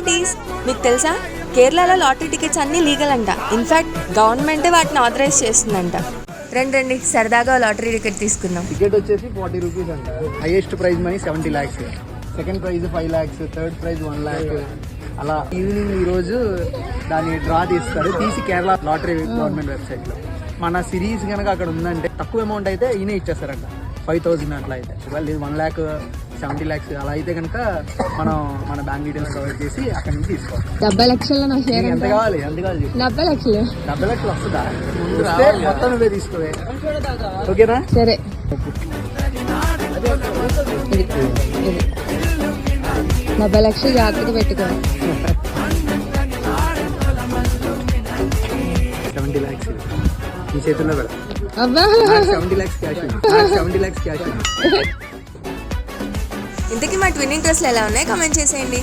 Buddies, మీకు తెలుసా కేరళలో లాటరీ టికెట్స్ అన్నీ లీగల్ అంట. ఇన్ఫ్యాక్ట్ గవర్నమెంటే వాటిని ఆథరైజ్ చేస్తుందంట. రండి సరదాగా లాటరీ టికెట్ తీసుకుందాం. టికెట్ వచ్చేసి 40 రూపీస్ అంట. Highest prize money 70 lakhs, second prize 5 lakhs, third prize 1 lakh. అలా ఈవినింగ్ ఈ రోజు దాన్ని డ్రా తీస్తారు. తీసి కేరళ లాటరీ గవర్నమెంట్ వెబ్సైట్ లో మన సిరీస్ కనుక అక్కడ ఉందంటే తక్కువ అమౌంట్ అయితే ఈయనే ఇచ్చేస్తారంట. 5,000 అట్లా అయితే, లేదు 1 lakh 70 lakhs అలా అయితే కనుక మనం మన బ్యాంక్ డీటెయిల్స్ ప్రొవైడ్ చేసి అక్కడ నుంచి తీసుకోవాలి. 70 లక్షల్లో నా షేర్ ఎంత కావాలి 70 లక్షలు. 70 లక్షలు వస్తుందా? మొత్తం నువ్వే తీసుకోవే, ఓకేనా? సరే 70 లక్షలు జాగ్రత్తగా పెట్టుకో. 70 lakhs నీ చేతుల్లో పెడ. అబ్బా 70 lakhs క్యాష్, 70 lakhs క్యాష్. ఇంతకీ మా ట్విన్నింగ్ డ్రెస్లు ఎలా ఉన్నాయి కామెంట్ చేసేయండి.